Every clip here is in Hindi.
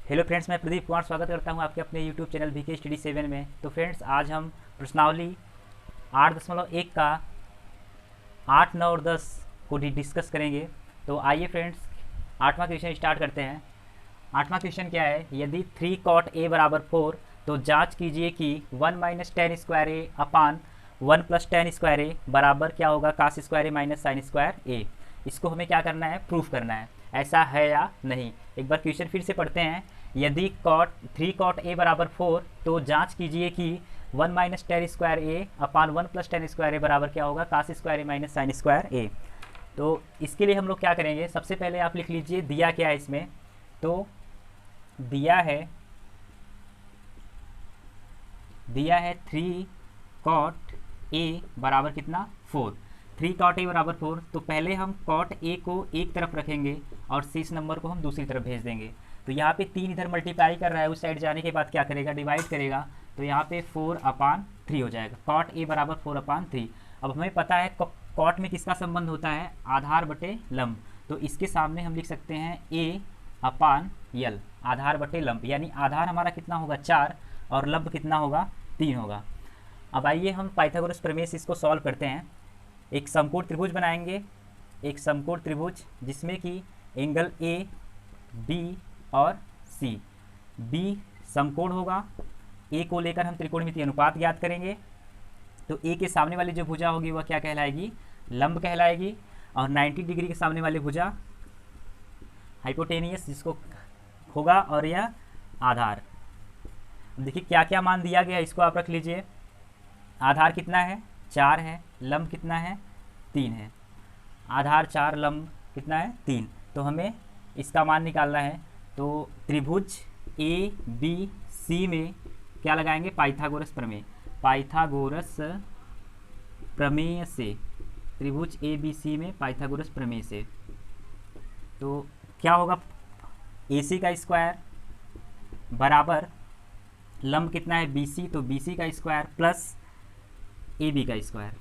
हेलो फ्रेंड्स, मैं प्रदीप कुमार स्वागत करता हूं आपके अपने यूट्यूब चैनल वीके स्टडी 7 में। तो फ्रेंड्स, आज हम प्रश्नावली 8.1 का 8, 9 और 10 को डिस्कस करेंगे। तो आइए फ्रेंड्स, 8वां क्वेश्चन स्टार्ट करते हैं। 8वां क्वेश्चन क्या है, यदि 3 cot a बराबर 4 तो जांच कीजिए कि 1 माइनस टेन स्क्वायर ए अपान 1 प्लस टेन स्क्वायर ए बराबर क्या होगा, कास स्क्वायर ए माइनस साइन स्क्वायर ए। इसको हमें क्या करना है, प्रूफ करना है, ऐसा है या नहीं। एक बार क्वेश्चन फिर से पढ़ते हैं। यदि थ्री कॉट ए बराबर 4 तो जांच कीजिए कि 1 माइनस टेन स्क्वायर ए अपान 1 प्लस टेन स्क्वायर ए बराबर क्या होगा, कास स्क्वायर ए माइनस साइन स्क्वायर ए। तो इसके लिए हम लोग क्या करेंगे, सबसे पहले आप लिख लीजिए दिया क्या है इसमें। तो दिया है 3 कॉट ए बराबर कितना, 4। 3 कॉट ए बराबर 4, तो पहले हम कॉट ए को एक तरफ रखेंगे और शेष नंबर को हम दूसरी तरफ भेज देंगे। तो यहाँ पे 3 इधर मल्टीप्लाई कर रहा है, उस साइड जाने के बाद क्या करेगा, डिवाइड करेगा। तो यहाँ पे 4/3 हो जाएगा, कॉट ए बराबर 4/3। अब हमें पता है कॉट में किसका संबंध होता है, आधार बटे लंब। तो इसके सामने हम लिख सकते हैं A/L, आधार बटे लंब, यानी आधार हमारा कितना होगा 4 और लंब कितना होगा 3 होगा। अब आइए हम पाइथागोरस प्रमेय से इसको सॉल्व करते हैं। एक समकोण त्रिभुज बनाएंगे, एक समकोण त्रिभुज जिसमें कि एंगल ए, बी और सी। बी समकोण होगा, ए को लेकर हम त्रिकोणमितीय अनुपात ज्ञात करेंगे। तो ए के सामने वाली जो भुजा होगी वह क्या कहलाएगी, लंब कहलाएगी। और 90 डिग्री के सामने वाली भुजा हाइपोटेनियस जिसको होगा, और यह आधार। देखिए क्या क्या मान दिया गया, इसको आप रख लीजिए। आधार कितना है, 4 है, लंब कितना है, 3 है। आधार 4, लंब कितना है, 3। तो हमें इसका मान निकालना है। तो त्रिभुज ए बी सी में क्या लगाएंगे, पाइथागोरस प्रमेय। पाइथागोरस प्रमेय से, त्रिभुज ए बी सी में पाइथागोरस प्रमेय से तो क्या होगा, ए सी का स्क्वायर बराबर लंब कितना है बी सी, तो बी सी का स्क्वायर प्लस ए बी का स्क्वायर।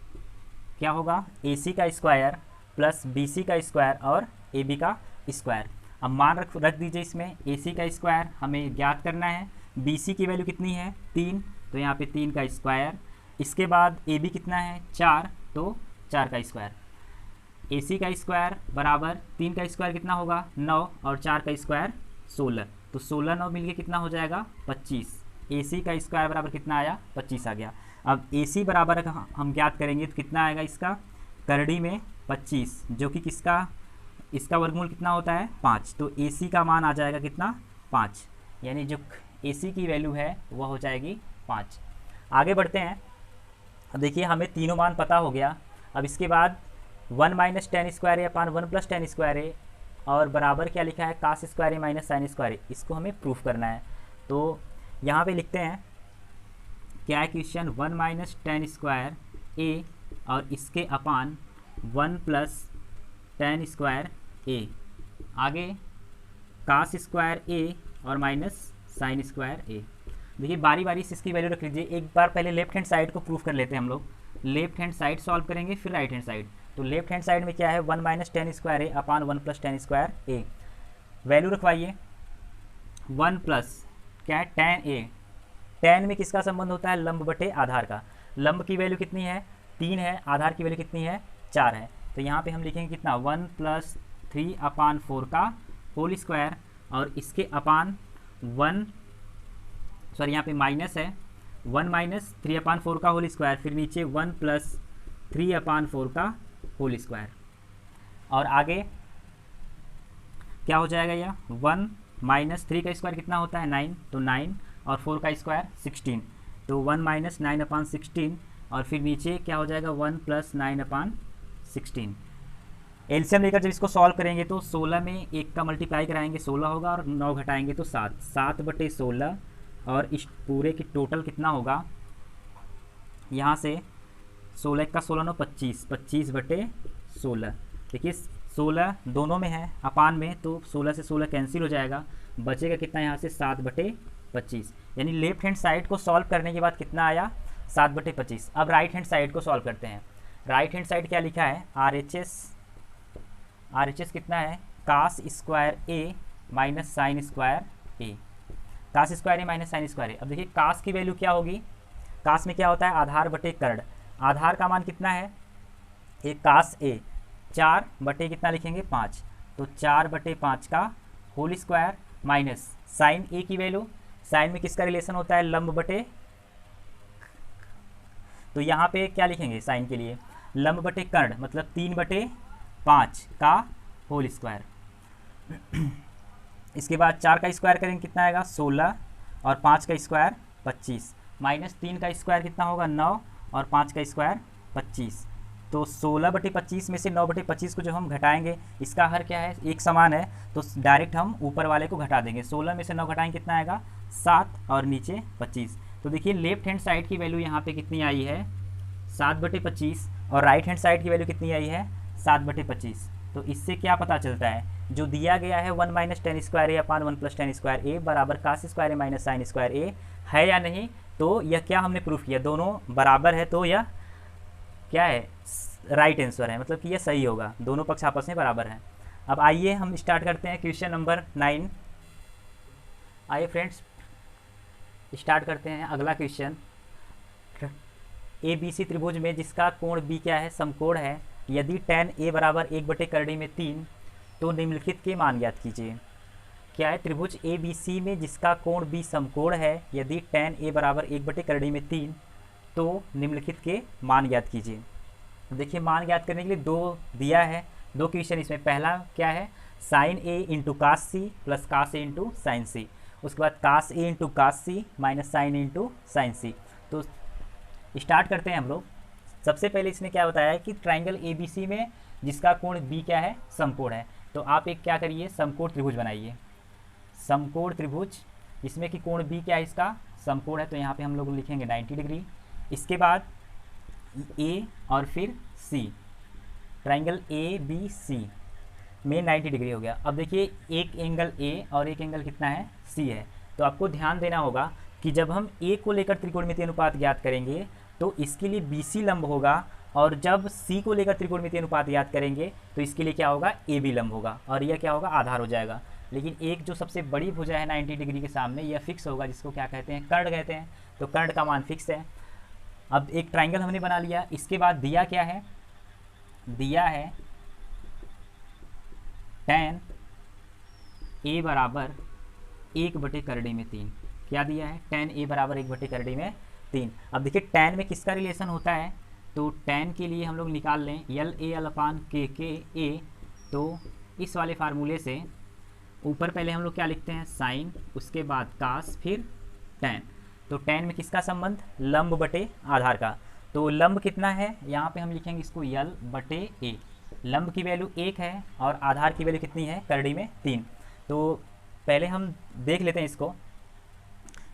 क्या होगा, ए सी का स्क्वायर प्लस बी सी का स्क्वायर और ए बी का स्क्वायर। अब मान रख दीजिए इसमें, ए सी का स्क्वायर हमें ज्ञात करना है, बी सी की वैल्यू कितनी है 3, तो यहाँ पे 3 का स्क्वायर। इसके बाद ए बी कितना है 4, तो 4 का स्क्वायर। ए सी का स्क्वायर बराबर 3 का स्क्वायर कितना होगा 9 और 4 का स्क्वायर 16, तो 16 9 मिलके कितना हो जाएगा 25। ए सी का स्क्वायर बराबर कितना आया, 25 आ गया। अब ए सी बराबर हम ज्ञात करेंगे तो कितना आएगा, इसका करड़ी में 25, जो कि किसका, इसका वर्गमूल कितना होता है 5। तो ए सी का मान आ जाएगा कितना 5, यानी जो ए सी की वैल्यू है वह हो जाएगी 5। आगे बढ़ते हैं। अब देखिए हमें तीनों मान पता हो गया। अब इसके बाद 1 माइनस टेन स्क्वायर ए अपान 1 प्लस टेन स्क्वायर ए और बराबर क्या लिखा है, कास स्क्वायर ए माइनस साइन स्क्वायर ए। इसको हमें प्रूफ करना है। तो यहाँ पे लिखते हैं क्या है क्वेश्चन, 1 माइनस टेन स्क्वायर ए और इसके अपान 1 प्लस टेन स्क्वायर ए, आगे कास स्क्वायर ए और माइनस साइन स्क्वायर ए। देखिए बारी बारी से इसकी वैल्यू रख लीजिए। एक बार पहले लेफ्ट हैंड साइड को प्रूफ कर लेते हैं हम लोग। लेफ्ट हैंड साइड सॉल्व करेंगे, फिर राइट हैंड साइड। तो लेफ्ट हैंड साइड में क्या है, 1 माइनस टेन स्क्वायर ए अपान 1 प्लस टेन स्क्वायर ए। वैल्यू रखवाइए, 1 प्लस क्या है टेन ए। टेन में किसका संबंध होता है, लंब बटे आधार का। लंब की वैल्यू कितनी है 3 है, आधार की वैल्यू कितनी है 4 है। तो यहाँ पे हम लिखेंगे कितना, 1 प्लस 3/4 का होल स्क्वायर और इसके अपान 1, सॉरी यहाँ पे माइनस है, 1 माइनस 3/4 का होल स्क्वायर, फिर नीचे 1 प्लस 3/4 का होल स्क्वायर। और आगे क्या हो जाएगा, यह 1 माइनस 3 का स्क्वायर कितना होता है 9, तो 9 और 4 का स्क्वायर 16, तो 1 माइनस 9/16 और फिर नीचे क्या हो जाएगा 1 प्लस 9/16। एलसीएम लेकर जब इसको सॉल्व करेंगे तो 16 में 1 का मल्टीप्लाई कराएंगे 16 होगा और 9 घटाएंगे तो 7, 7/16 और इस पूरे की टोटल कितना होगा, यहाँ से 16 का 16 9 25, 25/16। देखिए 16 दोनों में है अपान में, तो 16 से 16 कैंसिल हो जाएगा, बचेगा कितना यहाँ से 7/25। यानी लेफ्ट हैंड साइड को सॉल्व करने के बाद कितना आया 7/25। अब राइट हैंड साइड को सॉल्व करते हैं। राइट हैंड साइड क्या लिखा है, आर एच एस कितना है, कास स्क्वायर ए माइनस साइन स्क्वायर ए। कास स्क्वायर ए माइनस साइन स्क्वायर ए। अब देखिए कास की वैल्यू क्या होगी, कास में क्या होता है आधार बटे कर्ण। आधार का मान कितना है, ये कास ए 4 बटे कितना लिखेंगे 5, तो 4 बटे 5 का होल स्क्वायर माइनस साइन ए की वैल्यू, साइन में किसका रिलेशन होता है लंब बटे, तो यहाँ पे क्या लिखेंगे साइन के लिए लंब बटे कर्ण, मतलब 3 बटे 5 का होल स्क्वायर। इसके बाद 4 का स्क्वायर करेंगे कितना आएगा 16 और 5 का स्क्वायर 25, माइनस 3 का स्क्वायर कितना होगा 9 और 5 का स्क्वायर 25। तो 16 बटे 25 में से 9 बटे 25 को जब हम घटाएंगे, इसका हर क्या है एक समान है, तो डायरेक्ट हम ऊपर वाले को घटा देंगे। 16 में से 9 घटाएंगे कितना आएगा 7 और नीचे 25। तो देखिए लेफ्ट हैंड साइड की वैल्यू यहाँ पे कितनी आई है 7 बटे 25 और राइट हैंड साइड की वैल्यू कितनी आई है 7 बटे 25। तो इससे क्या पता चलता है, जो दिया गया है 1 माइनस टेन स्क्वायर ए अपान 1 प्लस टेन स्क्वायर ए बराबर कास स्क्वायर ए माइनस साइन स्क्वायर ए है या नहीं। तो यह क्या हमने प्रूफ किया, दोनों बराबर है, तो यह क्या है राइट आंसर है, मतलब कि यह सही होगा, दोनों पक्ष आपस में बराबर हैं। अब आइए हम स्टार्ट करते हैं क्वेश्चन नंबर 9। आइए फ्रेंड्स स्टार्ट करते हैं अगला क्वेश्चन। ए बी सी त्रिभुज में जिसका कोण बी क्या है समकोण है, यदि tan ए बराबर 1 बटे करड़ी में 3 तो निम्नलिखित के मान ज्ञात कीजिए। क्या है, त्रिभुज ए बी सी में जिसका कोण बी समकोण है, यदि tan ए बराबर 1 बटे करड़ी में 3 तो निम्नलिखित के मान ज्ञात कीजिए। देखिए मान ज्ञात करने के लिए दो दिया है, दो क्वेश्चन इसमें। पहला क्या है sine A into cos C plus cos A into sine C, उसके बाद cos A into cos C minus sine into sine C. तो स्टार्ट करते हैं हम लोग। सबसे पहले इसने क्या बताया है कि ट्राइंगल ए बी सी में जिसका कोण बी क्या है समकोण है, तो आप एक क्या करिए समकोण त्रिभुज बनाइए। समकोण त्रिभुज इसमें कि कोण बी क्या है इसका समकोण है, तो यहाँ पे हम लोग लिखेंगे 90 डिग्री। इसके बाद ए और फिर सी, ट्राइंगल ए बी सी में 90 डिग्री हो गया। अब देखिए एक एंगल ए और एक एंगल कितना है सी है, तो आपको ध्यान देना होगा कि जब हम ए को लेकर त्रिकोणमितीय अनुपात ज्ञात करेंगे तो इसके लिए बी सी लंब होगा, और जब सी को लेकर त्रिकोणमितीय अनुपात ज्ञात करेंगे तो इसके लिए क्या होगा ए बी लंब होगा, और यह क्या होगा आधार हो जाएगा। लेकिन एक जो सबसे बड़ी भुजा है 90 डिग्री के सामने, यह फिक्स होगा, जिसको क्या कहते हैं कर्ण कहते हैं, तो कर्ण का मान फिक्स है। अब एक ट्राइंगल हमने बना लिया। इसके बाद दिया क्या है, दिया है tan ए बराबर 1 बटे करड़ी में 3। क्या दिया है tan ए बराबर 1 बटे करड़ी में 3। अब देखिए tan में किसका रिलेशन होता है, तो tan के लिए हम लोग निकाल लें यल ए एल अपान के ए। तो इस वाले फार्मूले से ऊपर पहले हम लोग क्या लिखते हैं साइन, उसके बाद कास, फिर tan। तो tan में किसका संबंध लंब बटे आधार का, तो लंब कितना है यहाँ पे हम लिखेंगे इसको यल बटे ए। लंब की वैल्यू 1 है और आधार की वैल्यू कितनी है करड़ी में 3। तो पहले हम देख लेते हैं इसको।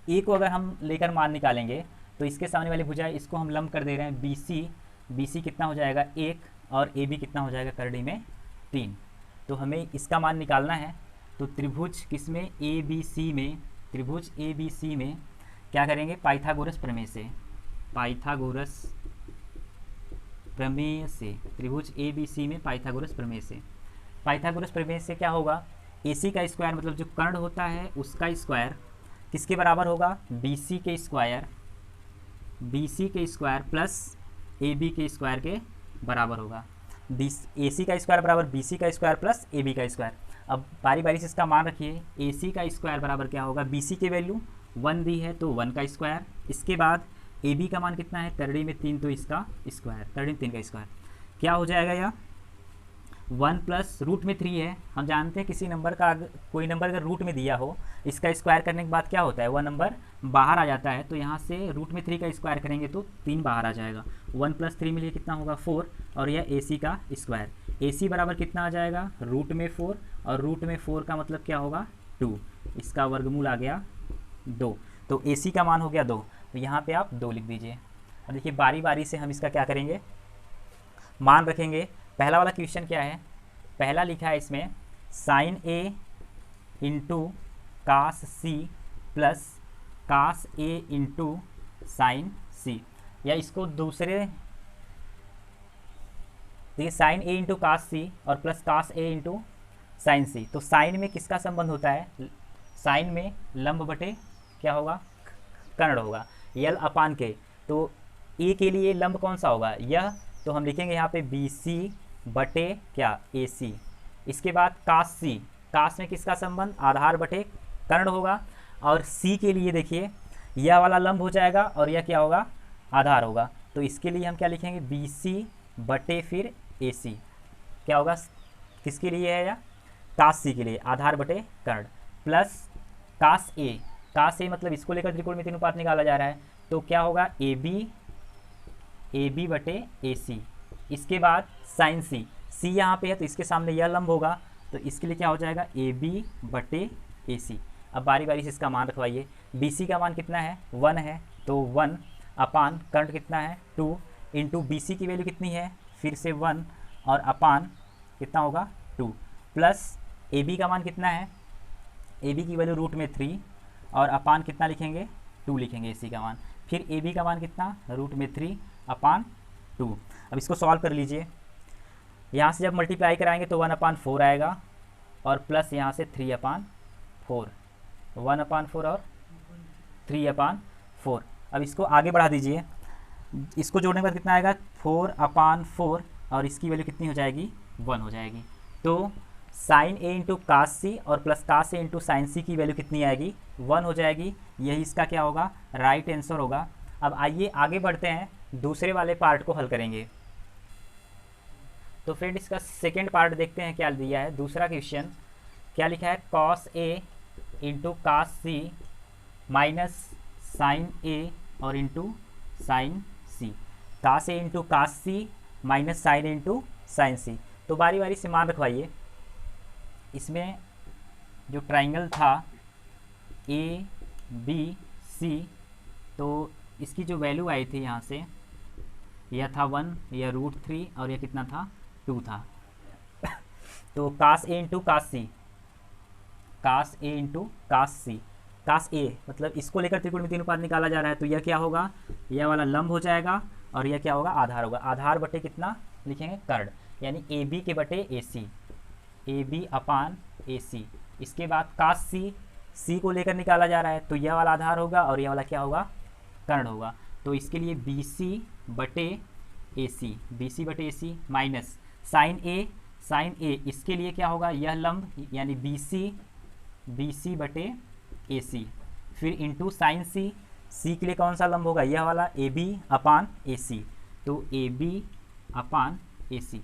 ए को अगर हम लेकर मान निकालेंगे तो इसके सामने वाली भुजा इसको हम लंब कर दे रहे हैं बी सी। बी सी कितना हो जाएगा 1 और ए बी कितना हो जाएगा करड़ी में 3। तो हमें इसका मान निकालना है। तो त्रिभुज किसमें ए बी सी में, त्रिभुज ए बी सी में क्या करेंगे पाइथागोरस प्रमेय से, पाइथागोरस प्रमेय से, त्रिभुज ए बी सी में पाइथागोरस प्रमेय से। पाइथागोरस प्रमेय से क्या होगा ए सी का स्क्वायर, मतलब जो कर्ण होता है उसका स्क्वायर किसके बराबर होगा बी सी के स्क्वायर, बी सी के स्क्वायर प्लस ए बी के स्क्वायर के बराबर होगा। ए सी का स्क्वायर बराबर बी सी का स्क्वायर प्लस ए बी का स्क्वायर। अब बारी बारी से इसका मान रखिए। ए सी का स्क्वायर बराबर क्या होगा, बी सी की वैल्यू 1 दी है तो 1 का स्क्वायर। इसके बाद ए बी का मान कितना है करड़ी में 3, तो इसका स्क्वायर, करड़ी में 3 का स्क्वायर क्या हो जाएगा, या 1 प्लस रूट में 3 है। हम जानते हैं किसी नंबर का कोई नंबर अगर रूट में दिया हो, इसका स्क्वायर करने के बाद क्या होता है वह नंबर बाहर आ जाता है। तो यहाँ से रूट में 3 का स्क्वायर करेंगे तो 3 बाहर आ जाएगा। 1 प्लस 3 मिलिए कितना होगा 4, और यह ए सी का स्क्वायर। ए सी बराबर कितना आ जाएगा रूट में 4, और रूट में 4 का मतलब क्या होगा 2, इसका वर्गमूल आ गया 2। तो ए सी का मान हो गया 2, तो यहाँ पे आप 2 लिख दीजिए। अब देखिए बारी बारी से हम इसका क्या करेंगे मान रखेंगे। पहला वाला क्वेश्चन क्या है, पहला लिखा है इसमें sine A into cos C plus cos A into sine C, या इसको दूसरे देखिए साइन ए इंटू कास सी और plus cos A into sine C. तो साइन में किसका संबंध होता है, साइन में लंब बटे क्या होगा, कर्ण होगा। यल अपान के, तो ए के लिए लंब कौन सा होगा, यह, तो हम लिखेंगे यहाँ पे बी सी बटे क्या, ए सी। इसके बाद कास सी, कास में किसका संबंध, आधार बटे कर्ण होगा। और सी के लिए देखिए यह वाला लंब हो जाएगा और यह क्या होगा, आधार होगा। तो इसके लिए हम क्या लिखेंगे, बी सी बटे फिर ए सी, क्या होगा, किसके लिए है यह, कास सी के लिए, आधार बटे कर्ण, प्लस कास ए, कास ए मतलब इसको लेकर त्रिकोणमिति अनुपात निकाला जा रहा है, तो क्या होगा, ए बी बटे ए सी। इसके बाद साइन सी, सी यहाँ पे है तो इसके सामने यह लंब होगा, तो इसके लिए क्या हो जाएगा, ए बी बटे ए सी। अब बारी बारी से इसका मान रखवाइए, बी सी का मान कितना है, 1 है, तो 1 अपान कर्ण कितना है, 2 इंटू बी सी की वैल्यू कितनी है, फिर से 1 और अपान कितना होगा, 2, प्लस ए बी का मान कितना है, ए बी की वैल्यू रूट में 3 और अपान कितना लिखेंगे, 2 लिखेंगे ए सी का मान, फिर ए बी का मान कितना, रूट में 3 अपान 2। अब इसको सॉल्व कर लीजिए, यहाँ से जब मल्टीप्लाई कराएंगे तो 1/4 आएगा और प्लस यहाँ से 3/4, 1/4 और 3/4। अब इसको आगे बढ़ा दीजिए, इसको जोड़ने के बाद कितना आएगा, 4/4 और इसकी वैल्यू कितनी हो जाएगी, 1 हो जाएगी। तो साइन ए इंटू कास सी और plus cos A into sine सी की वैल्यू कितनी आएगी, 1 हो जाएगी। यही इसका क्या होगा, राइट आंसर होगा। अब आइए आगे बढ़ते हैं, दूसरे वाले पार्ट को हल करेंगे। तो फ्रेंड इसका सेकेंड पार्ट देखते हैं क्या दिया है। दूसरा क्वेश्चन क्या लिखा है, cos A into cos C minus sign ए और into sine C, cos A into cos C minus sign A into sine C. तो बारी बारी से मान रखवाइए, इसमें जो ट्राइंगल था ए बी सी, तो इसकी जो वैल्यू आई थी यहाँ से, यह था 1, यह √3 और यह कितना था, 2 था। तो कास A into cos C, cos A into cos सी, कास ए मतलब इसको लेकर त्रिकोणमिति अनुपात निकाला जा रहा है, तो यह क्या होगा, यह वाला लंब हो जाएगा और यह क्या होगा, आधार होगा। आधार बटे कितना लिखेंगे, कर्ण, यानी ए बी के बटे ए सी, ए बी अपान ए सी। इसके बाद कास सी, सी को लेकर निकाला जा रहा है, तो यह वाला आधार होगा और यह वाला क्या होगा, कर्ण होगा। तो इसके लिए बी सी बटे ए सी, बी सी बटे ए सी माइनस साइन ए, साइन ए इसके लिए क्या होगा, यह लंब यानी बी सी बटे ए सी, फिर इंटू साइन सी, सी के लिए कौन सा लंब होगा, यह वाला ए बी अपान ए सी, तो ए बी अपान ए सी।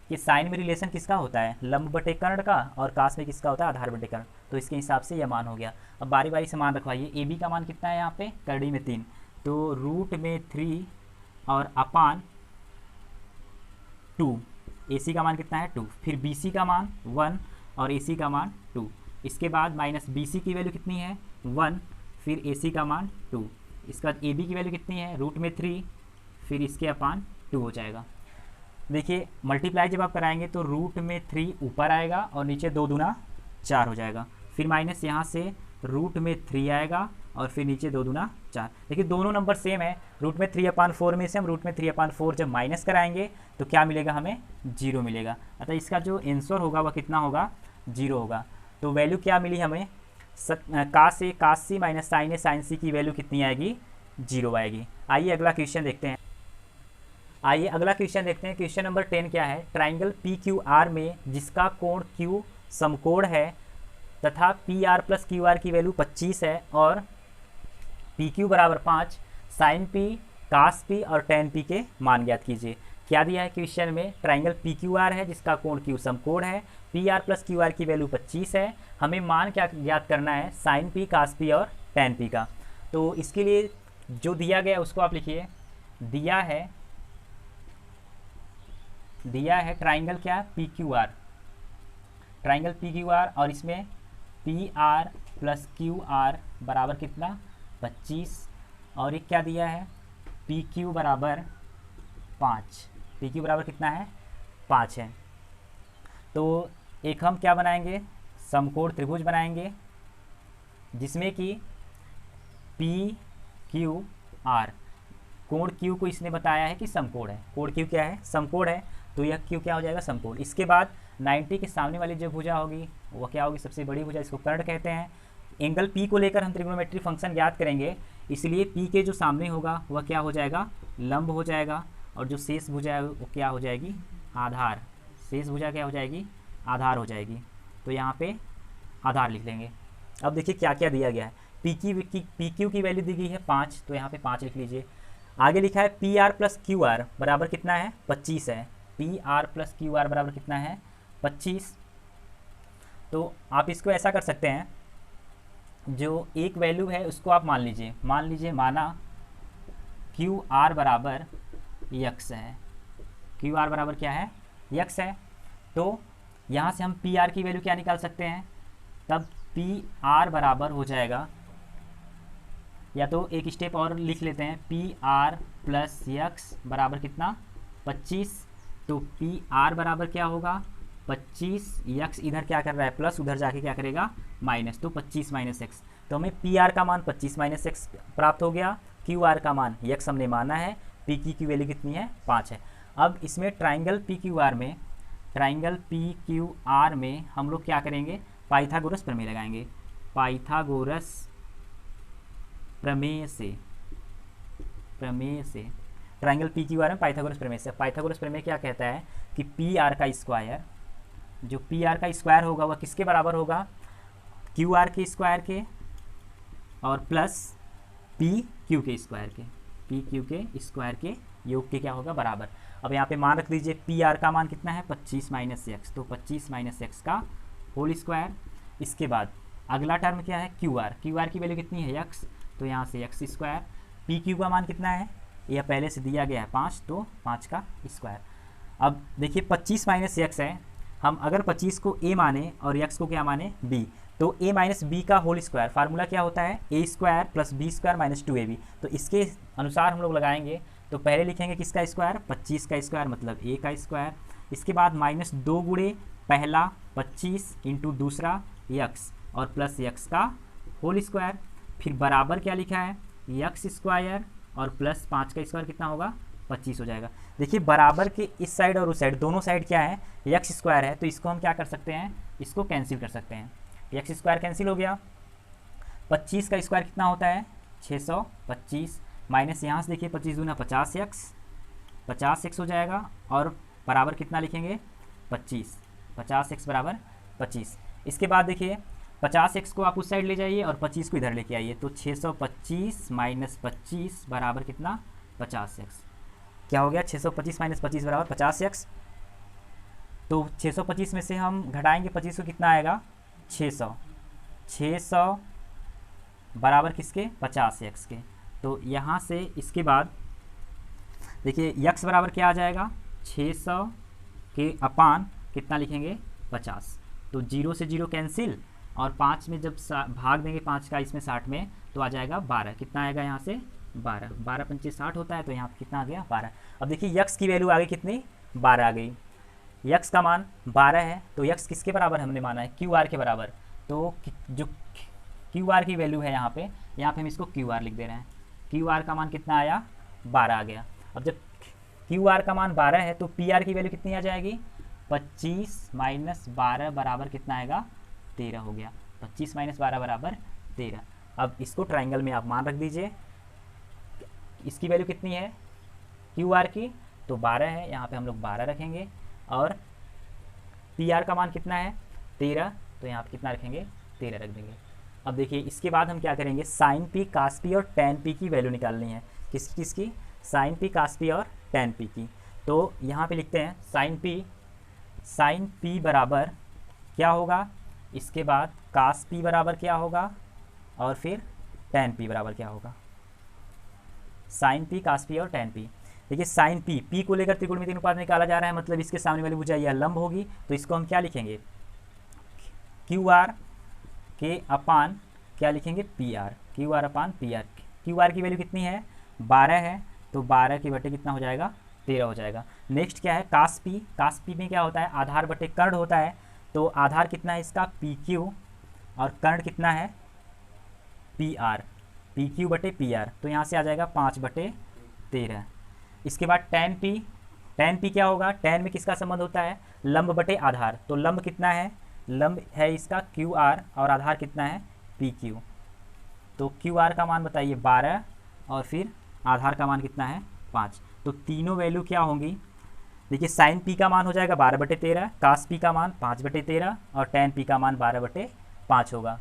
कि साइन में रिलेशन किसका होता है, लंब बटे कर्ण का, और कास में किसका होता है, आधार बटे कर्ण। तो इसके हिसाब से यह मान हो गया। अब बारी बारी से मान रखवाइए, ए बी का मान कितना है यहाँ पे, करड़ी में 3, तो रूट में 3 और अपान 2, ए सी का मान कितना है 2, फिर बी सी का मान 1 और ए सी का मान 2। इसके बाद माइनस बी सी की वैल्यू कितनी है 1, फिर ए सी का मान 2। इसके बाद ए बी की वैल्यू कितनी है, रूट में 3, फिर इसके अपान 2 हो जाएगा। देखिए मल्टीप्लाई जब आप कराएंगे तो रूट में 3 ऊपर आएगा और नीचे 2 दूना 4 हो जाएगा, फिर माइनस यहाँ से रूट में 3 आएगा और फिर नीचे 2 दूना 4। देखिए दोनों नंबर सेम है, रूट में 3/4 में से हम रूट में 3/4 जब माइनस कराएंगे तो क्या मिलेगा, हमें 0 मिलेगा। अतः इसका जो आंसर होगा वह कितना होगा, 0 होगा। तो वैल्यू क्या मिली हमें, कास सी माइनस साइन ए साइन सी की वैल्यू कितनी आएगी, 0 आएगी। आइए अगला क्वेश्चन देखते हैं। क्वेश्चन नंबर 10 क्या है, ट्राइंगल पी क्यू आर में जिसका कोण क्यू समकोण है तथा P R plus Q R की वैल्यू 25 है और पी क्यू बराबर 5, साइन पी, कास पी और टेन पी के मान ज्ञात कीजिए। क्या दिया है क्वेश्चन में, ट्राइंगल पी क्यू आर है जिसका कोण क्यू समकोण है, P R plus Q R की वैल्यू 25 है, हमें मान क्या ज्ञात करना है, साइन पी, कास पी और टेन पी का। तो इसके लिए जो दिया गया उसको आप लिखिए, दिया है ट्राइंगल क्या, P Q R, triangle P Q R और इसमें P R plus Q R बराबर कितना 25 और एक क्या दिया है पी क्यू बराबर 5, पी क्यू बराबर कितना है 5 है। तो एक हम क्या बनाएंगे, समकोण त्रिभुज बनाएंगे जिसमें कि पी क्यू आर, कोण क्यू को इसने बताया है कि समकोण है, कोण क्यू क्या है, समकोण है, तो यह क्यू क्या हो जाएगा, समकोण। इसके बाद 90 के सामने वाली जो भुजा होगी वह क्या होगी, सबसे बड़ी भुजा, इसको कर्ण कहते हैं। एंगल पी को लेकर हम ट्रिग्नोमेट्री फंक्शन ज्ञात करेंगे, इसलिए पी के जो सामने होगा वह क्या हो जाएगा, लंब हो जाएगा, और जो शेष भुजा है वो क्या हो जाएगी, आधार। शेष भुजा क्या हो जाएगी, आधार हो जाएगी। तो यहाँ पे आधार लिख लेंगे। अब देखिए क्या क्या दिया गया है। पी क्यू की वैल्यू दी गई है 5, तो यहाँ पे 5 लिख लीजिए। आगे लिखा है P R plus Q R बराबर कितना है, 25 है। P R plus Q R बराबर कितना है, 25। तो आप इसको ऐसा कर सकते हैं, जो एक वैल्यू है उसको आप मान लीजिए माना क्यू आर बराबर यक्स है। क्यू आर बराबर क्या है, यक्स है। तो यहाँ से हम पी आर की वैल्यू क्या निकाल सकते हैं, तब पी आर बराबर हो जाएगा, या तो एक स्टेप और लिख लेते हैं, पी आर प्लस यक्स बराबर कितना, 25। तो पी आर बराबर क्या होगा, 25, यक्स इधर क्या कर रहा है प्लस, उधर जाके क्या करेगा माइनस, तो 25 माइनस एक्स। तो हमें पी आर का मान 25 माइनस एक्स प्राप्त हो गया। क्यू आर का मान यक्स हमने माना है, पी की वैल्यू कितनी है, 5 है। अब इसमें ट्राइंगल पी क्यू आर में हम लोग क्या करेंगे, पाइथागोरस प्रमेय लगाएंगे। पाइथागोरस प्रमेय से ट्राइंगल पी क्यू आर में पाइथागोरस प्रमेय से। पाइथागोरस प्रमेय क्या कहता है कि पी आर का स्क्वायर, जो पी आर का स्क्वायर होगा वह किसके बराबर होगा, क्यू आर के स्क्वायर के, और प्लस पी क्यू के स्क्वायर के योग के क्या होगा, बराबर। अब यहाँ पे मान रख दीजिए, पी आर का मान कितना है, 25 माइनस एक्स, तो 25 माइनस एक्स का होल स्क्वायर। इसके बाद अगला टर्म क्या है, क्यू आर की वैल्यू कितनी है, एक्स, तो यहाँ से एक्स स्क्वायर। पी क्यू का मान कितना है, यह पहले से दिया गया है 5, तो 5 का स्क्वायर। अब देखिए 25 माइनस एक्स है, हम अगर 25 को a माने और x को क्या माने, b, तो a माइनस बी का होल स्क्वायर, फार्मूला क्या होता है, a square plus B square minus 2ab। तो इसके अनुसार हम लोग लगाएंगे, तो पहले लिखेंगे किसका स्क्वायर, 25 का स्क्वायर मतलब a का स्क्वायर। इसके बाद माइनस 2 गुणे पहला 25 इंटू दूसरा x और प्लस x का होल स्क्वायर, फिर बराबर क्या लिखा है, x स्क्वायर और प्लस 5 का स्क्वायर कितना होगा, 25 हो जाएगा। देखिए बराबर के इस साइड और उस साइड, दोनों साइड क्या है, एक्स स्क्वायर है, तो इसको हम क्या कर सकते हैं, इसको कैंसिल कर सकते हैं। एक्स स्क्वायर कैंसिल हो गया, 25 का स्क्वायर कितना होता है, 625, माइनस यहाँ से देखिए 25 दूना 50x हो जाएगा, और बराबर कितना लिखेंगे, 25, 50x बराबर 25। इसके बाद देखिए 50x को आप उस साइड ले जाइए और 25 को इधर लेके आइए, तो 625 माइनस 25 बराबर कितना, 50x। क्या हो गया, 625 माइनस 25 बराबर 50x। तो 625 में से हम घटाएंगे 25 को, कितना आएगा, 600 बराबर किसके, 50x के। तो यहाँ से इसके बाद देखिए x बराबर क्या आ जाएगा, 600 के अपान कितना लिखेंगे, 50। तो 0 से 0 कैंसिल, और 5 में जब भाग देंगे 5 का इसमें 60 में, तो आ जाएगा 12। कितना आएगा यहाँ से, 12 पंचे 60 होता है, तो यहाँ पे कितना आ गया, 12। अब देखिए यक्स की वैल्यू आ गई कितनी, 12 आ गई। यक्स का मान 12 है, तो यक्स किसके बराबर हमने माना है, क्यू आर के बराबर। तो जो क्यू आर की वैल्यू है यहाँ पे हम इसको क्यू आर लिख दे रहे हैं। क्यू आर का मान कितना आया, 12 आ गया। अब जब क्यू आर का मान 12 है, तो पी आर की वैल्यू कितनी आ जाएगी, 25 माइनस 12 बराबर कितना आएगा, 13 हो गया। 25 माइनस 12 बराबर 13। अब इसको ट्राइंगल में आप मान रख दीजिए, इसकी वैल्यू कितनी है, क्यू आर की, तो 12 है, यहाँ पे हम लोग 12 रखेंगे, और पी आर का मान कितना है, 13, तो यहाँ पे कितना रखेंगे, 13 रख देंगे। अब देखिए इसके बाद हम क्या करेंगे, साइन पी, कास पी और टेन पी की वैल्यू निकालनी है। किसकी, साइन पी, कास पी और टेन पी की। तो यहाँ पे लिखते हैं साइन पी बराबर क्या होगा, इसके बाद कास पी बराबर क्या होगा, और फिर टेन पी बराबर क्या होगा। साइन पी, कास पी और टेन पी। देखिए साइन पी को लेकर त्रिकोणमितीय अनुपात निकाला जा रहा है, मतलब इसके सामने वाली भुजा यह लंब होगी, तो इसको हम क्या लिखेंगे, क्यू आर के अपान क्या लिखेंगे, P R, Q R upon P R. Q R की वैल्यू कितनी है, 12 है, तो 12 की बटे कितना हो जाएगा, 13 हो जाएगा। नेक्स्ट क्या है, कास पी में क्या होता है, आधार बटे कर्ण होता है। तो आधार कितना है इसका, पी क्यू, और कर्ण कितना है, पी आर, पी क्यू बटे पी आर, तो यहाँ से आ जाएगा 5/13। इसके बाद टेन पी क्या होगा, टेन में किसका संबंध होता है, लंब बटे आधार। तो लंब कितना है, लंब है इसका क्यू आर, और आधार कितना है, पी क्यू। तो क्यू आर का मान बताइए 12 और फिर आधार का मान कितना है 5। तो तीनों वैल्यू क्या होंगी, देखिए साइन पी का मान हो जाएगा 12/13, कास पी का मान 5/13 और टैन पी का मान 12/5 होगा।